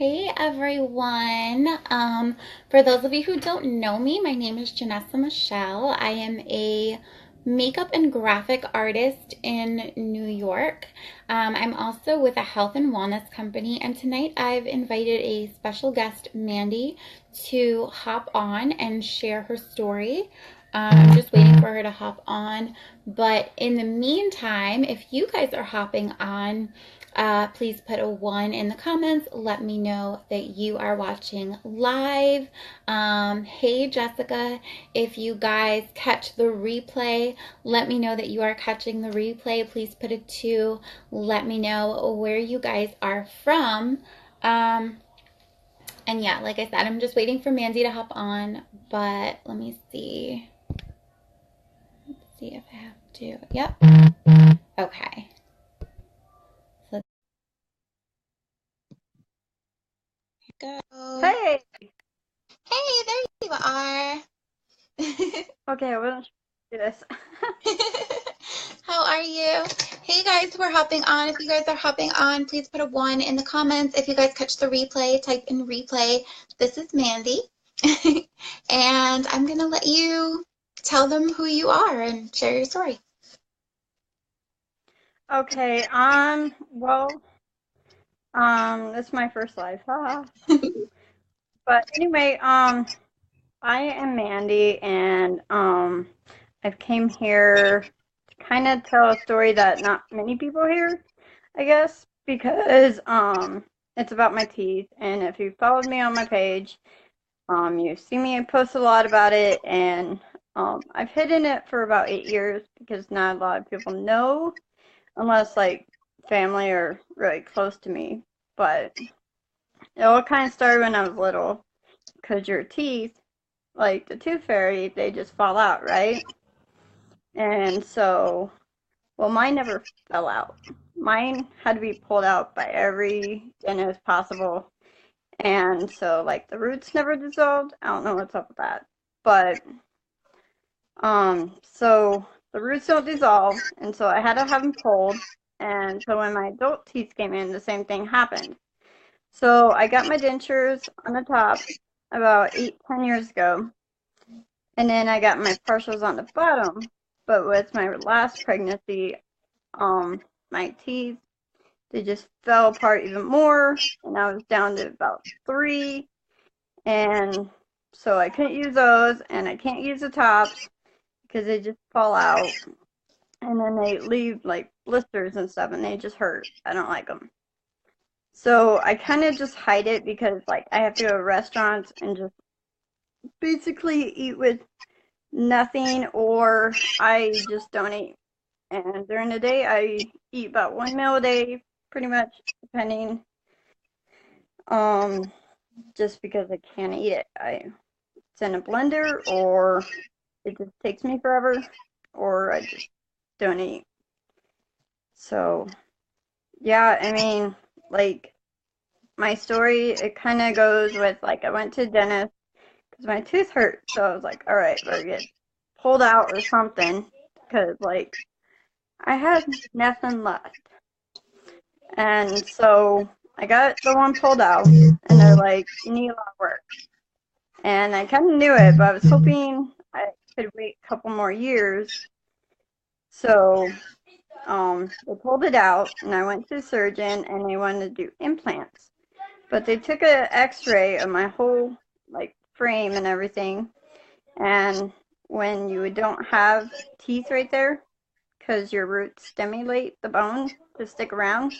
Hey everyone. For those of you who don't know me, my name is Janessa Michelle. I am a makeup and graphic artist in New York. I'm also with a health and wellness company, and tonight I've invited a special guest, Mandy, to hop on and share her story. I'm just waiting for her to hop on. But in the meantime, if you guys are hopping on, please put a 1 in the comments. Let me know that you are watching live. Hey, Jessica, if you guys catch the replay, let me know that you are catching the replay. Please put a 2. Let me know where you guys are from. And yeah, like I said, I'm just waiting for Mandy to hop on, but let me see. Let's see if I have to. Yep. Okay. So go. Hey! Hey, there you are. Okay, I wasn't sure to do this. How are you? Hey guys, we're hopping on. If you guys are hopping on, please put a 1 in the comments. If you guys catch the replay, type in replay. This is Mandy. And I'm going to let you tell them who you are and share your story. Okay, this is my first live. Haha. But anyway, I am Mandy, and I've came here to kind of tell a story that not many people hear, I guess, because it's about my teeth, and if you followed me on my page, you see me post a lot about it, and I've hidden it for about 8 years because not a lot of people know, unless like family or really close to me. But it all kind of started when I was little, because your teeth, like the tooth fairy, they just fall out, right? And so, well, mine never fell out. Mine had to be pulled out by every dentist possible. And so, like, the roots never dissolved. I don't know what's up with that. But, so the roots don't dissolve, and so I had to have them pulled. And so when my adult teeth came in, the same thing happened. So I got my dentures on the top about 8, 10 years ago, and then I got my partials on the bottom. But with my last pregnancy, my teeth, they just fell apart even more, and I was down to about 3, and so I couldn't use those, and I can't use the tops because they just fall out, and then they leave like blisters and stuff, and they just hurt. I don't like them. So I kind of just hide it because like I have to go to restaurants and just basically eat with nothing, or I just don't eat. And during the day, I eat about 1 meal a day, pretty much, depending. Um, just because I can't eat it. It's in a blender, or it just takes me forever, or I just don't eat. So yeah, I mean, like my story, it kind of goes with like I went to the dentist because my tooth hurt, so I was like, all right, better get pulled out or something, because like I had nothing left. And so I got the one pulled out, and they're like, you need a lot of work. And I kind of knew it, but I was hoping I could wait a couple more years. So they pulled it out, and I went to the surgeon, and they wanted to do implants. But they took an X-ray of my whole like frame and everything, and when you don't have teeth right there, because your roots stimulate the bone to stick around,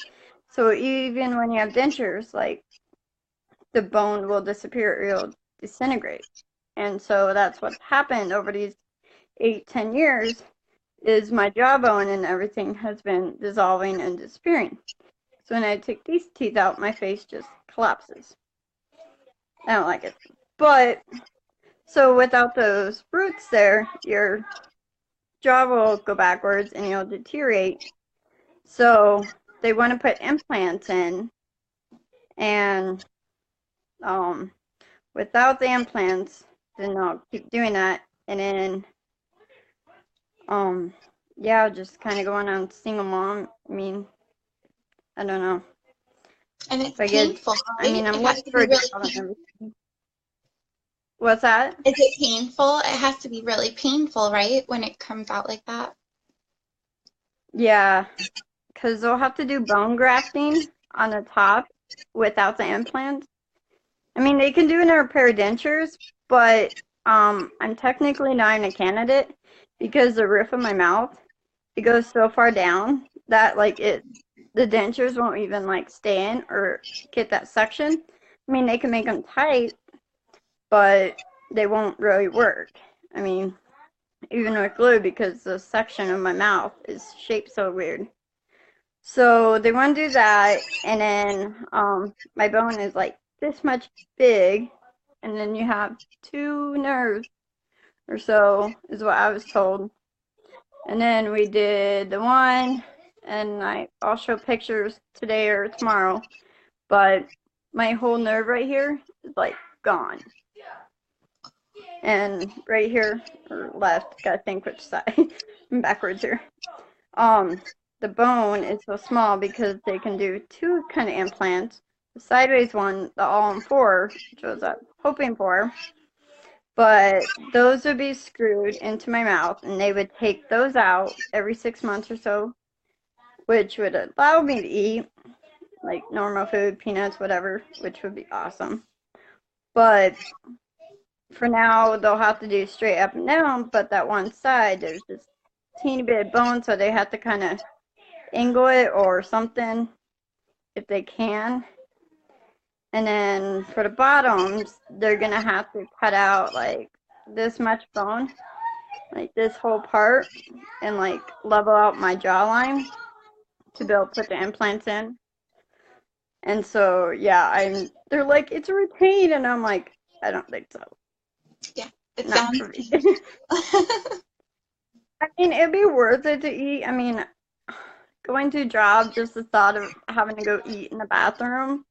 so even when you have dentures, like the bone will disappear, it'll disintegrate. And so that's what happened over these 8, 10 years, is my jawbone and everything has been dissolving and disappearing. So when I take these teeth out, my face just collapses. I don't like it. But so without those roots there, your jaw will go backwards and you'll deteriorate. So they want to put implants in, and without the implants, then I'll keep doing that, and then yeah, just kind of going on single mom. I mean, I don't know. And it's If I get, painful, I right? mean, I'm It looking has to for be a job really and painful. everything. What's that? Is it painful? It has to be really painful, right? When it comes out like that. Yeah, because they'll have to do bone grafting on the top without the implants. I mean, they can do another pair of dentures, but I'm technically not even a candidate because the roof of my mouth, it goes so far down that like the dentures won't even like stay in or get that suction. I mean, they can make them tight, but they won't really work. I mean, even with glue because the section of my mouth is shaped so weird. So they want to do that, and then my bone is like this much big, and then you have two nerves or so is what I was told. And then we did the one, and I'll show pictures today or tomorrow. But my whole nerve right here is like gone, and right here or left, gotta think which side. I'm backwards here. Um, the bone is so small because they can do two kind of implants. The sideways one, the all-in-4, which I was hoping for, but those would be screwed into my mouth, and they would take those out every 6 months or so, which would allow me to eat like normal food, peanuts, whatever, which would be awesome. But for now, they'll have to do straight up and down, but that one side, there's this teeny bit of bone, so they have to kind of angle it or something if they can. And then for the bottoms, they're gonna have to cut out like this much bone, like this whole part, and like level out my jawline to be able to put the implants in. And so yeah, they're like, it's a routine, and I'm like, I don't think so. Yeah, it Not sounds for me. painful. I mean, it'd be worth it to eat. I mean, going to a job, just the thought of having to go eat in the bathroom,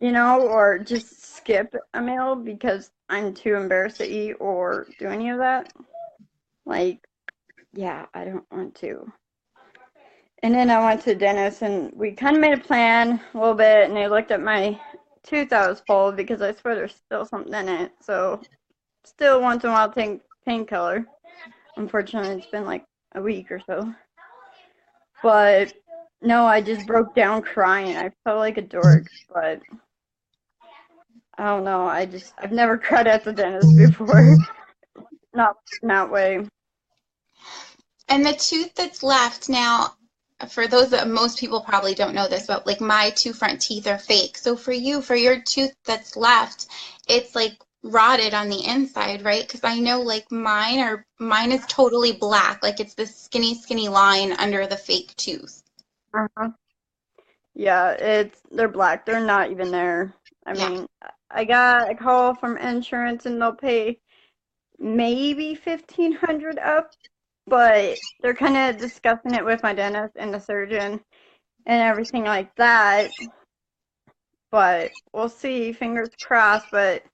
or just skip a meal because I'm too embarrassed to eat or do any of that. Like, yeah, I don't want to. And then I went to the dentist and we kind of made a plan a little bit, and they looked at my tooth I was pulled because I swear there's still something in it. So, still once in a while take painkiller. Unfortunately, it's been like a week or so. But no, I just broke down crying. I felt like a dork, but I don't know. I've never cried at the dentist before. Not in that way. And the tooth that's left now, for those that most people probably don't know this, but like my two front teeth are fake. So for you, for your tooth that's left, it's like rotted on the inside, right? Because I know like mine is totally black, like it's this skinny, skinny line under the fake tooth. Uh-huh. Yeah, they're black. They're not even there. I Yeah. mean, I got a call from insurance and they'll pay maybe 1,500 up, but they're kind of discussing it with my dentist and the surgeon and everything like that. But we'll see, fingers crossed. But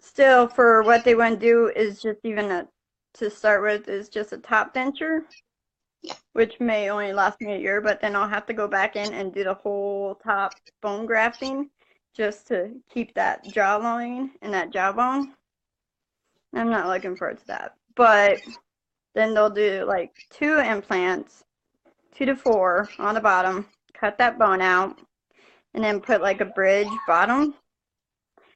still, for what they want to do is just to start with, is just a top denture, Yeah. which may only last me a year, but then I'll have to go back in and do the whole top bone grafting just to keep that jawline and that jawbone. I'm not looking forward to that. But then they'll do like 2 implants, 2 to 4 on the bottom, cut that bone out, and then put like a bridge bottom.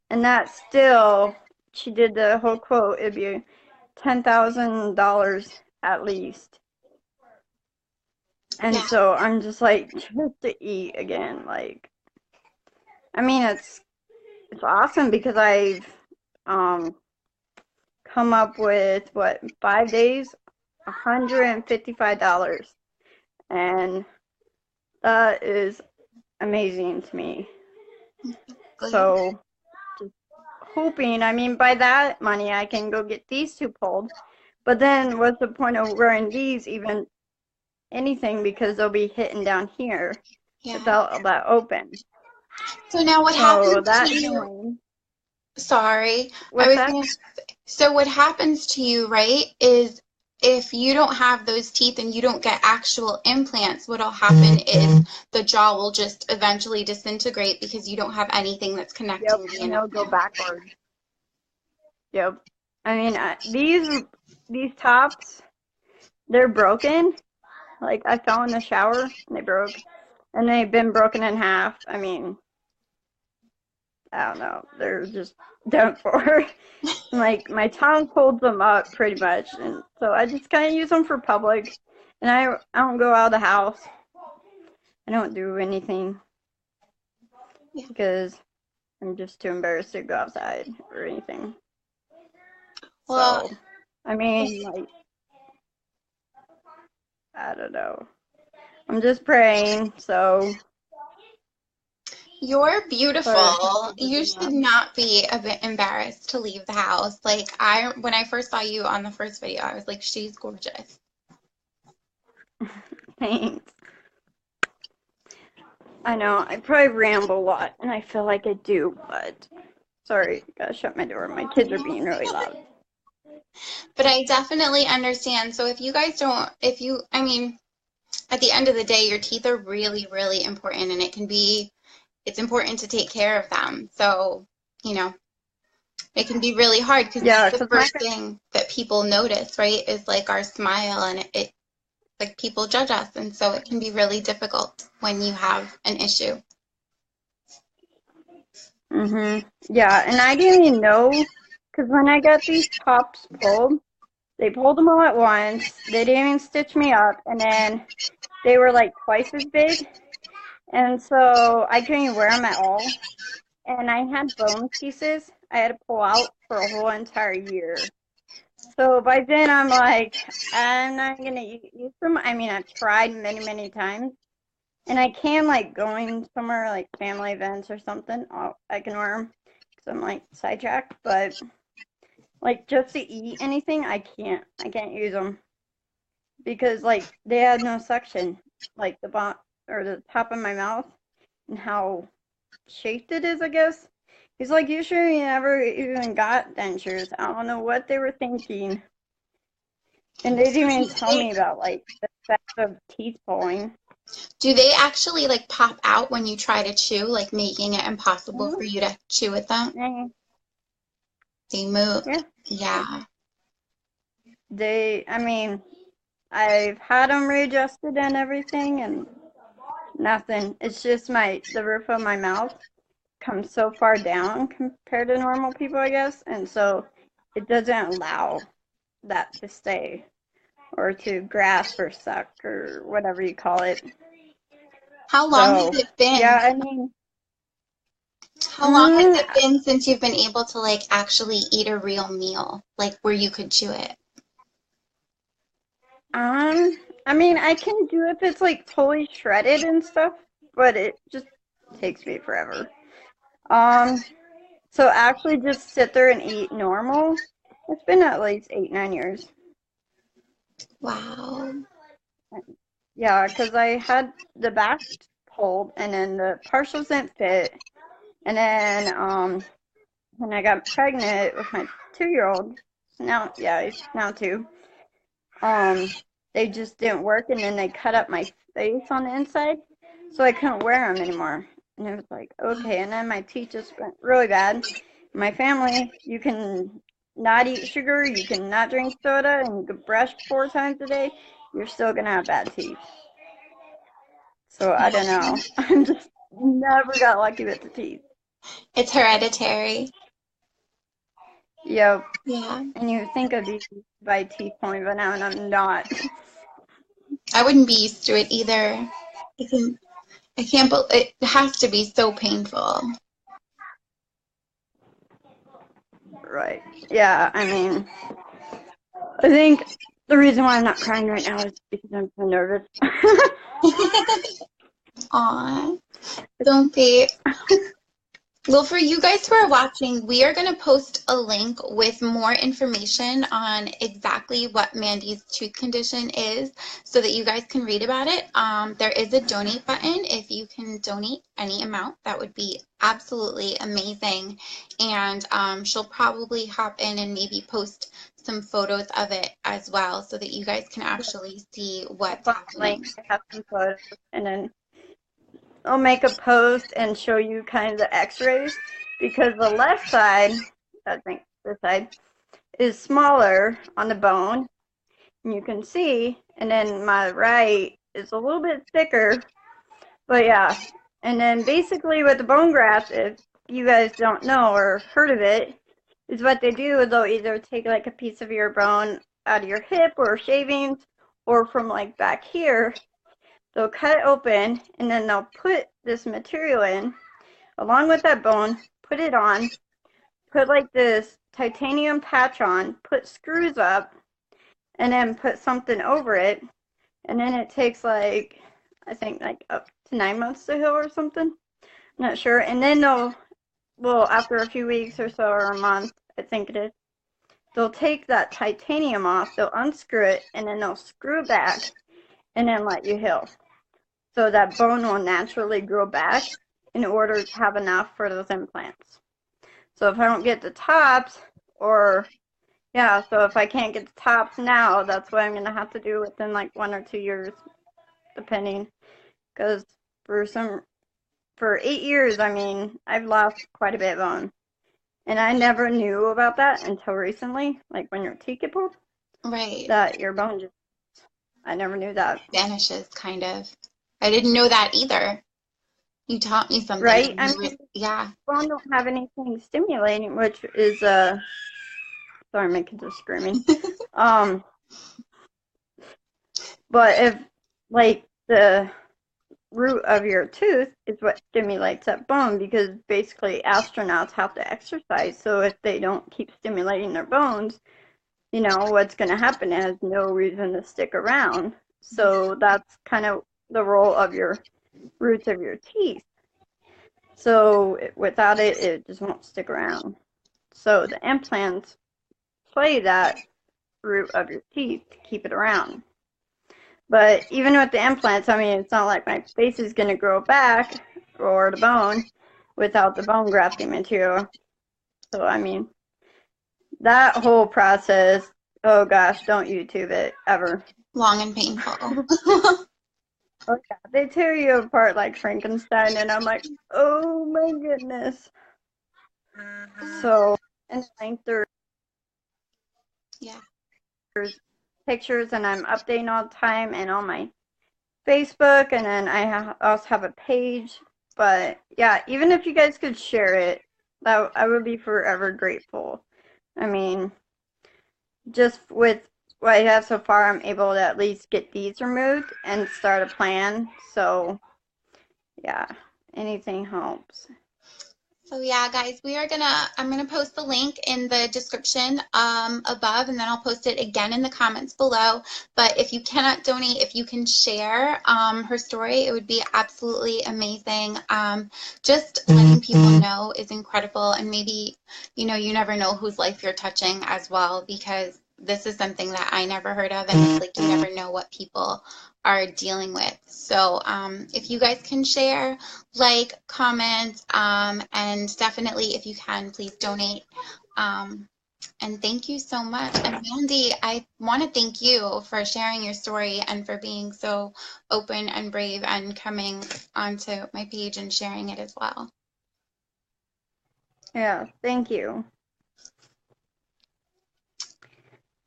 And that still, she did the whole quote, it'd be $10,000 at least. And Yeah. so I'm just like, just to eat again. Like, I mean, it's awesome because I've um come up with what 5 days, $155, and that is amazing to me. Good. So just hoping, I mean, by that money I can go get these two pulled. But then what's the point of wearing these even anything because they'll be hitting down here Yeah. without that open. So now what So happens to that you? healing, Sorry, I what's was that? gonna. So what happens to you, right, is if you don't have those teeth and you don't get actual implants, what'll happen is the jaw will just eventually disintegrate because you don't have anything that's Yep, connecting the and they'll go enamel. backwards. Yep. I mean, these tops, they're broken. Like, I fell in the shower and they broke, and they've been broken in half. I mean, I don't know. They're just done for. Like, my tongue holds them up pretty much, and so I just kind of use them for public. And I don't go out of the house. I don't do anything Yeah. because I'm just too embarrassed to go outside or anything. Well, So, I mean, like, I don't know. I'm just praying, so. you're But beautiful. You should not be a bit embarrassed to leave the house. Like when I first saw you on the first video, I was like, she's gorgeous. thanks. I know, I probably ramble a lot, and I feel like I do, but sorry, gotta shut my door. My kids are being really loud. But I definitely understand. So if you guys don't, I mean, at the end of the day, your teeth are really, really important, and it's important to take care of them. So, you know, it can be really hard because Yeah, the because first thing that people notice, right, is like our smile, and it like people judge us, and so it can be really difficult when you have an issue. Yeah, and I didn't even know, because when I got these tops pulled, they pulled them all at once. They didn't even stitch me up, and then they were like twice as big, and so I couldn't even wear them at all. And I had bone pieces I had to pull out for a whole entire year. So by then I'm like, I'm not gonna use them. I mean, I've tried many, many times, and I can like going somewhere like family events or something. I can wear them because I'm like sidetracked. But like just to eat anything, I can't. I can't use them because like they had no suction, like the bottom or the top of my mouth and how shaped it is, I guess. He's like, you sure you never even got dentures? I don't know what they were thinking. And they didn't even tell me about like the effect of teeth pulling. Do they actually like pop out when you try to chew, like making it impossible for you to chew with them? Yeah. They move. Yeah. Yeah. I mean, I've had them readjusted and everything, and nothing. It's just the roof of my mouth comes so far down compared to normal people, I guess, and so it doesn't allow that to stay or to grasp or suck or whatever you call it. How long has So, it been? yeah, I mean, How long has it been since you've been able to like actually eat a real meal, like where you could chew it? I mean, I can do if it's like totally shredded and stuff, but it just takes me forever. So actually just sit there and eat normal. It's been at least 8, 9 years. Wow. Yeah, because I had the back pulled and then the partials didn't fit. And then when I got pregnant with my 2-year-old, now yeah, he's now 2. They just didn't work, and then they cut up my face on the inside, so I couldn't wear them anymore. And it was like, okay. And then my teeth just went really bad. My family, you can not eat sugar, you can not drink soda, and you can brush 4 times a day. You're still gonna have bad teeth. So I don't know. I'm just never got lucky with the teeth. It's hereditary. Yep. Yeah. And you think I'd be by teeth pulling, but now I'm not. I wouldn't be used to it either. I can't believe it has to be so painful. Right. Yeah, I mean, I think the reason why I'm not crying right now is because I'm so nervous. Aw. Don't be. Well, for you guys who are watching, we are going to post a link with more information on exactly what Mandy's tooth condition is so that you guys can read about it. There is a donate button. If you can donate any amount, that would be absolutely amazing. And she'll probably hop in and maybe post some photos of it as well so that you guys can actually see I'll what's find a link happening. to have some photos, and then I'll make a post and show you kind of the x-rays, because the left side, I think this side, is smaller on the bone, and you can see, and then my right is a little bit thicker, but yeah. And then basically with the bone graft, if you guys don't know or heard of it, is what they do is they'll either take like a piece of your bone out of your hip or shavings, or from like back here, they'll cut it open, and then they'll put this material in along with that bone, put it on, put like this titanium patch on, put screws up, and then put something over it. And then it takes like, I think like up to 9 months to heal or something. I'm not sure. And then well, after a few weeks or so, or a month, I think it is, they'll take that titanium off, they'll unscrew it, and then they'll screw it back and then let you heal. So that bone will naturally grow back in order to have enough for those implants. So if I don't get the tops, or yeah, so if I can't get the tops now, that's what I'm gonna have to do within like 1 or 2 years, depending. Because for 8 years, I mean, I've lost quite a bit of bone, and I never knew about that until recently. Like when your teeth get pulled, Right. that your bone just, I never knew that. Vanishes, kind of. I didn't know that either. You taught me something. Right? I mean, Yeah. bone don't have anything stimulating, which is sorry, my kids are screaming. Um, but if like the root of your tooth is what stimulates that bone, because basically astronauts have to exercise. So if they don't keep stimulating their bones, what's going to happen? It has no reason to stick around. So that's kind of the role of your roots of your teeth. So without it, it just won't stick around. So the implants play that root of your teeth to keep it around. But even with the implants, I mean, it's not like my face is going to grow back, or the bone, without the bone grafting material. So, I mean, that whole process, oh gosh, don't YouTube it ever. Long and painful. Oh, yeah. They tear you apart like Frankenstein, and I'm like, oh my goodness. So, and like there's Yeah. pictures, and I'm updating all the time, and on my Facebook, and then I also have a page. But yeah, even if you guys could share it, that I would be forever grateful. I mean, just with what I have so far, I'm able to at least get these removed and start a plan. So yeah, anything helps. So yeah, guys, I'm gonna post the link in the description above, and then I'll post it again in the comments below. But if you cannot donate, if you can share her story, it would be absolutely amazing. Just letting people know is incredible, and maybe, you never know whose life you're touching as well, because this is something that I never heard of, and it's like you never know what people are dealing with. So if you guys can share, like, comment, and definitely, if you can, please donate. And thank you so much. And Mandy, I want to thank you for sharing your story and for being so open and brave and coming onto my page and sharing it as well. Yeah, thank you.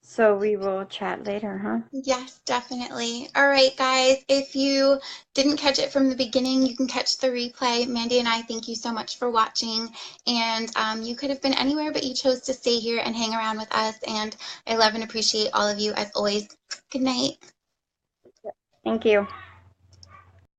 So we will chat later, huh? Yes, definitely. All right, guys. If you didn't catch it from the beginning, you can catch the replay. Mandy and I thank you so much for watching. And you could have been anywhere, but you chose to stay here and hang around with us. And I love and appreciate all of you as always. Good night. Thank you.